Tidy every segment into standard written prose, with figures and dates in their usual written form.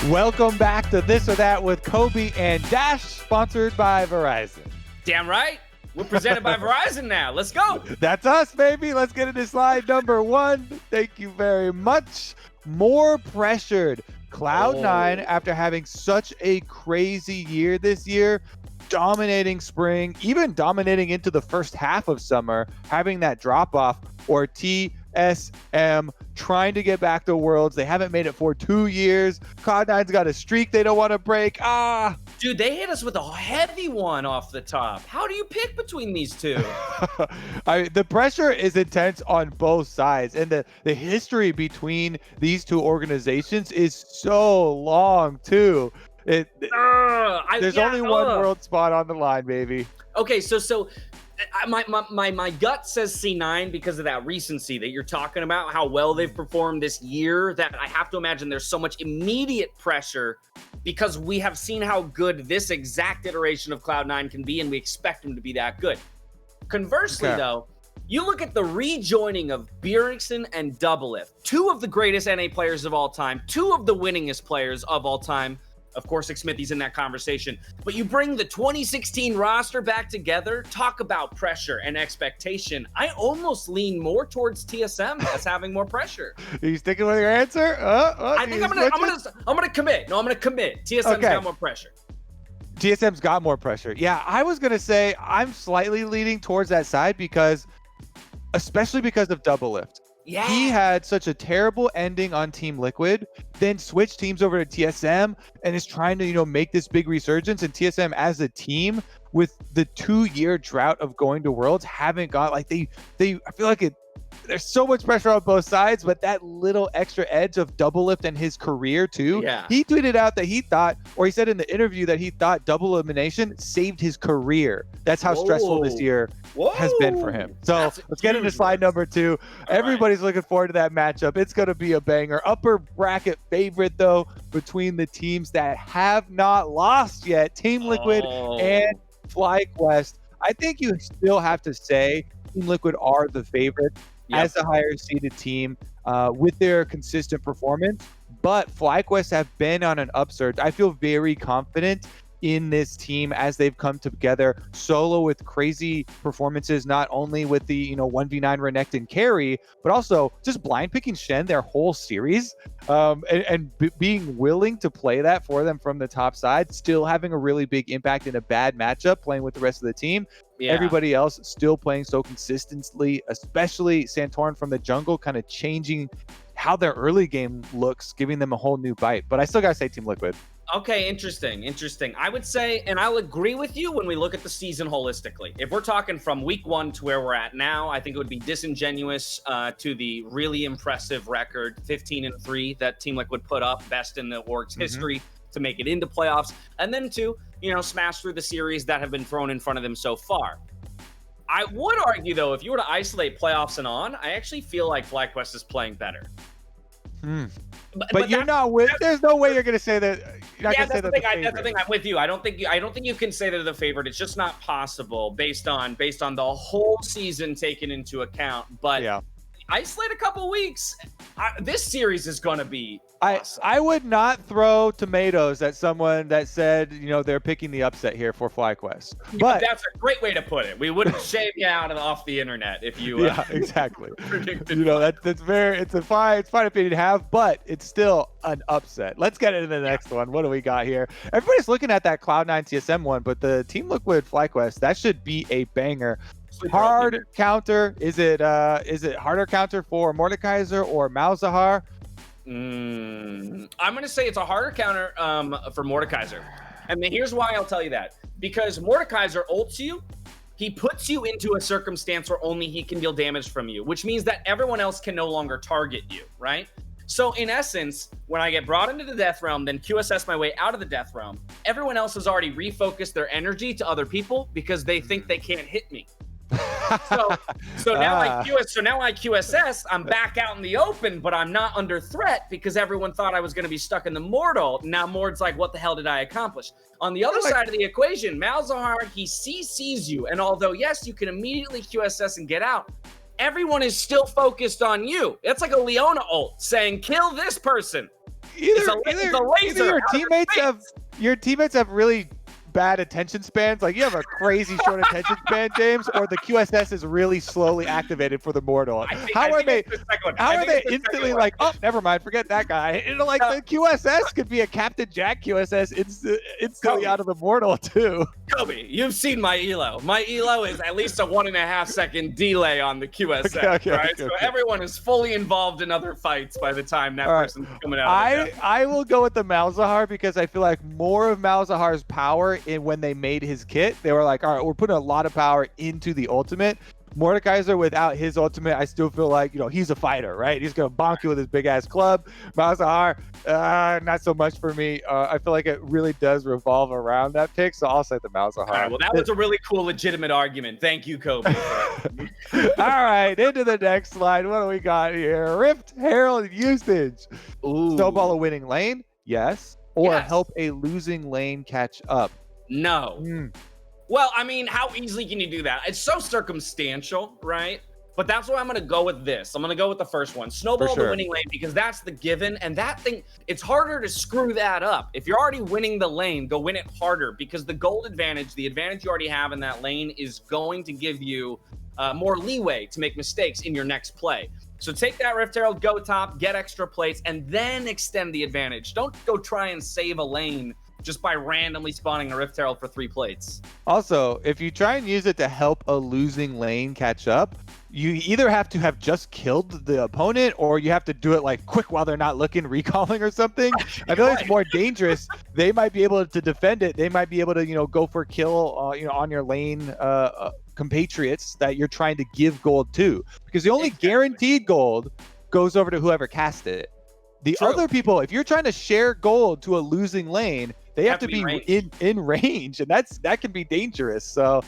Welcome back to This or That with Kobe and Dash, sponsored by Verizon. Damn right. We're presented by Verizon now. Let's go. That's us, baby. Let's get into slide number 1. Thank you very much. More pressured. Cloud9, after having such a crazy year this year, dominating spring, even dominating into the first half of summer, having that drop off, or TSM trying to get back to Worlds. They haven't made it for 2 years. Cloud9's got a streak they don't want to break. Dude, they hit us with a heavy one off the top. How do you pick between these two? The pressure is intense on both sides, and the history between these two organizations is so long too. There's only one world spot on the line, baby. Okay, so my gut says C9 because of that recency that you're talking about, how well they've performed this year, that I have to imagine there's so much immediate pressure because we have seen how good this exact iteration of Cloud9 can be, and we expect them to be that good. Conversely, though, you look at the rejoining of Bjergsen and Doublelift, two of the greatest NA players of all time, two of the winningest players of all time. Of course, Smithy's in that conversation. But you bring the 2016 roster back together, talk about pressure and expectation. I almost lean more towards TSM as having more pressure. Are you sticking with your answer? I think I'm gonna commit. No, I'm gonna commit. TSM's got more pressure. TSM's got more pressure. Yeah, I was gonna say I'm slightly leaning towards that side especially because of Doublelift. Yeah. He had such a terrible ending on Team Liquid, then switched teams over to TSM and is trying to, make this big resurgence. And TSM as a team, with the 2-year drought of going to Worlds, haven't got I feel like there's so much pressure on both sides, but that little extra edge of Doublelift and his career too. Yeah. He tweeted out that he said in the interview that he thought double elimination saved his career. That's how stressful this year has been for him. So let's get into slide number 2. Everybody's looking forward to that matchup. It's going to be a banger. Upper bracket favorite, though, between the teams that have not lost yet, Team Liquid and FlyQuest. I think you still have to say Team Liquid are the favorite as the higher seeded team with their consistent performance. But FlyQuest have been on an upsurge. I feel very confident in this team as they've come together solo with crazy performances, not only with the 1v9 Renekton carry, but also just blind picking Shen their whole series, and being willing to play that for them from the top side, still having a really big impact in a bad matchup, playing with the rest of the team. Everybody else still playing so consistently, especially Santorin from the jungle, kind of changing how their early game looks, giving them a whole new bite. But I still gotta say Team Liquid. Okay, interesting. I would say, and I'll agree with you when we look at the season holistically. If we're talking from week 1 to where we're at now, I think it would be disingenuous to the really impressive record, 15-3, that Team Liquid put up, best in the org's history, to make it into playoffs, and then to, smash through the series that have been thrown in front of them so far. I would argue, though, if you were to isolate playoffs and on, I actually feel like FlyQuest is playing better. But you're not with. There's no way you're going to say that. That's the thing. I'm with you. I don't think you can say they're the favorite. It's just not possible based on the whole season taken into account. But isolate a couple weeks. This series is going to be awesome. I would not throw tomatoes at someone that said, they're picking the upset here for FlyQuest. But that's a great way to put it. We wouldn't shave you out off the internet if you exactly. predicted. It's fine opinion to have, but it's still an upset. Let's get into the next one. What do we got here? Everybody's looking at that Cloud9 TSM one, but the Team Liquid FlyQuest, that should be a banger. Hard counter. Is it harder counter for Mordekaiser or Malzahar? I'm going to say it's a harder counter for Mordekaiser. And here's why I'll tell you that. Because Mordekaiser ults you, he puts you into a circumstance where only he can deal damage from you, which means that everyone else can no longer target you, right? So in essence, when I get brought into the Death Realm, then QSS my way out of the Death Realm, everyone else has already refocused their energy to other people because they think they can't hit me. So now I QSS, I'm back out in the open, but I'm not under threat because everyone thought I was going to be stuck in the Mortal. Now Mord's like, what the hell did I accomplish? On the other side of the equation, Malzahar, he CCs you, and although yes, you can immediately QSS and get out, everyone is still focused on you. It's like a Leona ult saying, kill this person. laser. Your teammates have really bad attention spans. Like, you have a crazy short attention span, James, or the QSS is really slowly activated for the mortal. How are they instantly like, oh, never mind, forget that guy? You know, like, the QSS could be a Captain Jack QSS instantly out of the mortal too. Kobe, you've seen my elo. My elo is at least a 1.5 second delay on the QSS, right? So everyone is fully involved in other fights by the time that person's coming out. I will go with the Malzahar because I feel like more of Malzahar's power in when they made his kit, they were like, all right, we're putting a lot of power into the ultimate. Mordekaiser without his ultimate, I still feel like, you know, he's a fighter, right? He's gonna bonk you with his big ass club. Malzahar, not so much for me. I feel like it really does revolve around that pick, so I'll say the Malzahar. All right, well, that was a really cool, legitimate argument. Thank you, Kobe. All right, into the next slide. What do we got here? Rift Herald usage. Snowball a winning lane, yes, or help a losing lane catch up. No. Well, I mean, how easily can you do that? It's so circumstantial, right? But that's why I'm going to go with this. I'm going to go with the first one. Snowball the winning lane, because that's the given. And that thing, it's harder to screw that up. If you're already winning the lane, go win it harder, because the gold advantage, the advantage you already have in that lane, is going to give you more leeway to make mistakes in your next play. So take that Rift Herald, go top, get extra plates, and then extend the advantage. Don't go try and save a lane just by randomly spawning a Rift Herald for 3 plates. Also, if you try and use it to help a losing lane catch up, you either have to have just killed the opponent, or you have to do it like quick while they're not looking, recalling or something. I feel like it's more dangerous. They might be able to defend it. They might be able to, you know, go for a kill, you know, on your lane compatriots that you're trying to give gold to, because the only guaranteed gold goes over to whoever cast it. The other people, if you're trying to share gold to a losing lane, they have to be in range, and that can be dangerous. So,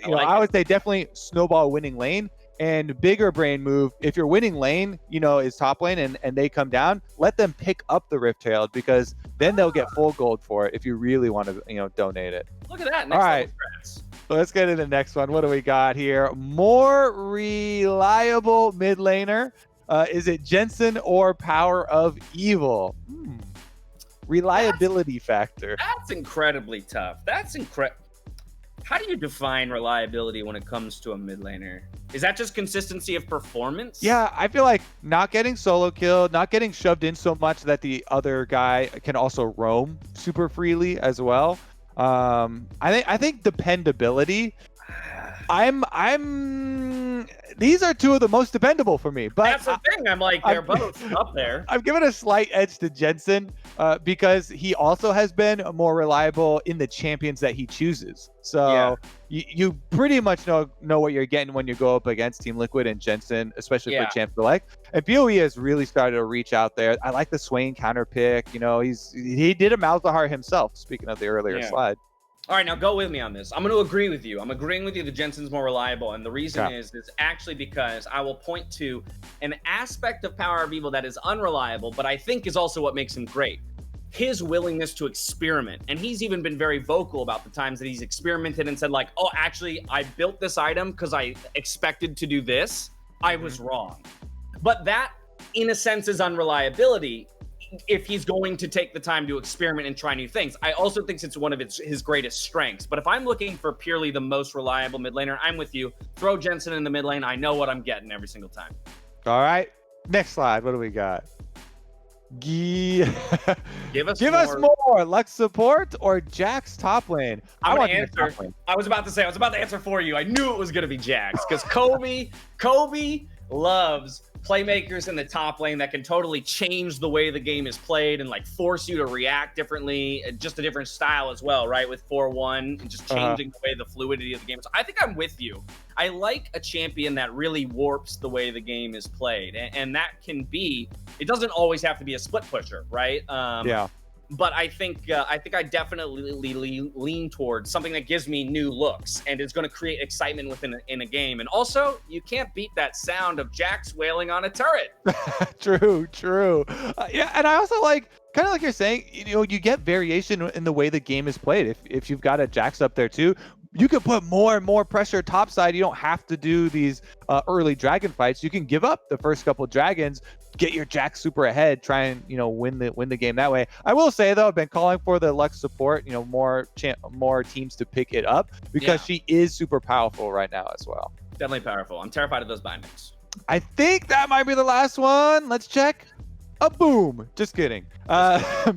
you know, I would say definitely snowball winning lane. And bigger brain move, if your winning lane, you know, is top lane and they come down, let them pick up the Rift Herald, because then they'll get full gold for it if you really want to, you know, donate it. Look at that. All right. So let's get into the next one. What do we got here? More reliable mid laner. Is it Jensen or Power of Evil? Reliability factor. That's incredibly tough. That's incredible. How do you define reliability when it comes to a mid laner? Is that just consistency of performance? Yeah, I feel like not getting solo killed, not getting shoved in so much that the other guy can also roam super freely as well. I think dependability. These are two of the most dependable for me, but that's the thing. I'm like, they're both up there. I've given a slight edge to Jensen because he also has been more reliable in the champions that he chooses. So you pretty much know what you're getting when you go up against Team Liquid and Jensen, especially for Champ Select. And PoE has really started to reach out there. I like the Swain counter pick. You know, he did a Malzahar himself, speaking of the earlier slide. All right, now go with me on this. I'm going to agree with you. I'm agreeing with you that Jensen's more reliable. And the reason is actually because I will point to an aspect of Power of Evil that is unreliable, but I think is also what makes him great. His willingness to experiment. And he's even been very vocal about the times that he's experimented and said like, oh, actually, I built this item because I expected to do this. I was wrong. But that, in a sense, is unreliability if he's going to take the time to experiment and try new things. I also think it's one of his greatest strengths. But if I'm looking for purely the most reliable mid laner, I'm with you. Throw Jensen in the mid lane. I know what I'm getting every single time. All right. Next slide. What do we got? Give us more. Lux support or Jax top lane? I want to answer. I was about to answer for you. I knew it was going to be Jax because Kobe loves playmakers in the top lane that can totally change the way the game is played and like force you to react differently, just a different style as well, right? With 4-1 and just changing the way the fluidity of the game. So I think I'm with you. I like a champion that really warps the way the game is played. And that can be, it doesn't always have to be a split pusher, right? But I think I definitely lean towards something that gives me new looks and is going to create excitement in a game. And also, you can't beat that sound of Jax wailing on a turret. True. And I also like, kind of like you're saying, you know, you get variation in the way the game is played. If you've got a Jax up there too, you can put more and more pressure topside. You don't have to do these early dragon fights. You can give up the first couple dragons, get your Jack super ahead, try and win the game that way. I will say though, I've been calling for the Lux support, more teams to pick it up because she is super powerful right now as well. Definitely powerful. I'm terrified of those bindings. I think that might be the last one. Let's check. A boom. Just kidding.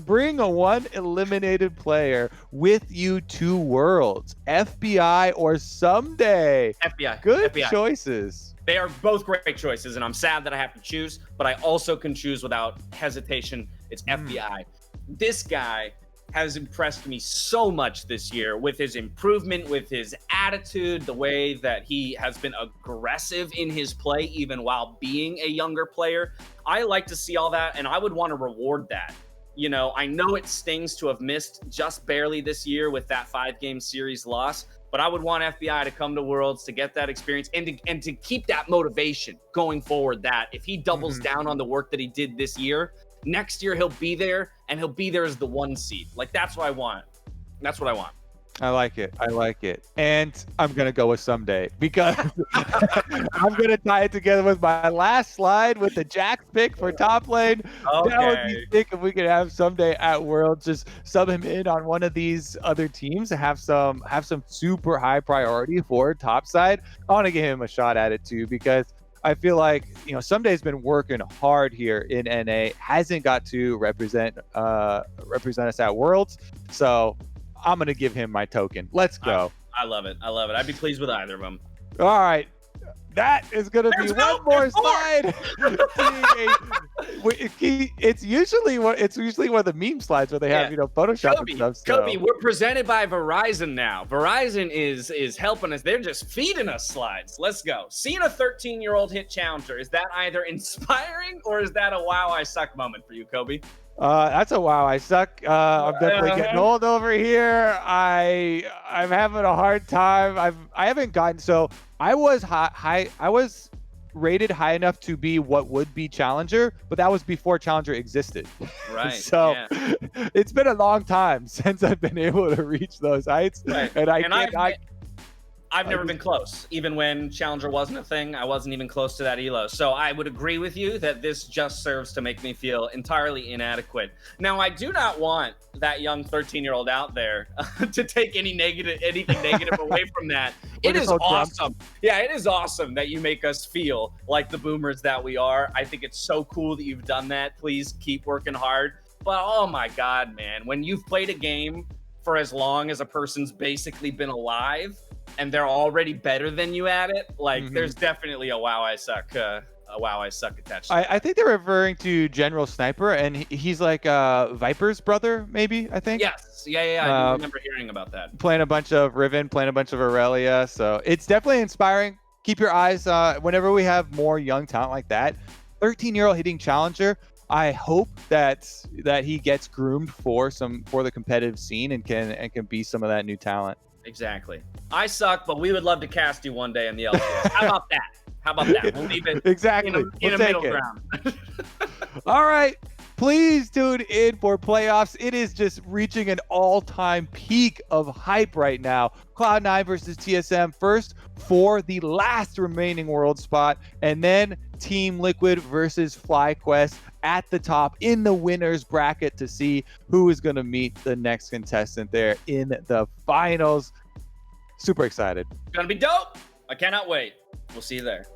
Bring a one eliminated player with you to Worlds. FBI or Someday. FBI. Good FBI. Choices. They are both great choices, and I'm sad that I have to choose, but I also can choose without hesitation. It's FBI. This guy has impressed me so much this year with his improvement, with his attitude, the way that he has been aggressive in his play, even while being a younger player. I like to see all that, and I would want to reward that. I know it stings to have missed just barely this year with that 5-game series loss, but I would want FBI to come to Worlds to get that experience and to keep that motivation going forward, that if he doubles down on the work that he did this year, next year he'll be there, and he'll be there as the 1 seed. Like, that's what I want. That's what I want. I like it. And I'm going to go with Someday because I'm going to tie it together with my last slide with the Jack pick for top lane. Okay. That would be sick if we could have Someday at Worlds, just sub him in on one of these other teams, have some super high priority for top side. I want to give him a shot at it too, because I feel like, Someday's been working hard here in NA, hasn't got to represent us at Worlds. So I'm going to give him my token. Let's go. I love it. I'd be pleased with either of them. All right. That is going to be one more slide. It's usually one of the meme slides where they have, Photoshop and stuff. So. Kobe, we're presented by Verizon now. Verizon is helping us. They're just feeding us slides. Let's go. Seeing a 13-year-old hit challenger, is that either inspiring or is that a wow, I suck moment for you, Kobe? That's a wow, I suck. I'm definitely getting old over here. I'm having a hard time. I haven't gotten, so I was high. I was rated high enough to be what would be challenger, but that was before challenger existed. Right. So it's been a long time since I've been able to reach those heights, and I've never been close. Even when Challenger wasn't a thing, I wasn't even close to that elo. So I would agree with you that this just serves to make me feel entirely inadequate. Now, I do not want that young 13-year-old out there to take anything negative away from that. It is awesome. Yeah, it is awesome that you make us feel like the boomers that we are. I think it's so cool that you've done that. Please keep working hard. But oh my God, man, when you've played a game for as long as a person's basically been alive, and they're already better than you at it, like there's definitely a wow I suck attached to I think they're referring to General Sniper, and he's like Viper's brother, maybe, I think. Yes. Yeah. I do remember hearing about that. Playing a bunch of Riven, playing a bunch of Aurelia, so it's definitely inspiring. Keep your eyes whenever we have more young talent like that. 13-year-old hitting challenger, I hope that he gets groomed for the competitive scene and can be some of that new talent. Exactly. I suck, but we would love to cast you one day in the LCS. How about that? We'll leave it exactly in a middle ground. All right. Please tune in for playoffs. It is just reaching an all-time peak of hype right now. Cloud9 versus TSM first for the last remaining world spot, and then Team Liquid versus FlyQuest at the top in the winners bracket to see who is going to meet the next contestant there in the finals. Super excited. It's going to be dope. I cannot wait. We'll see you there.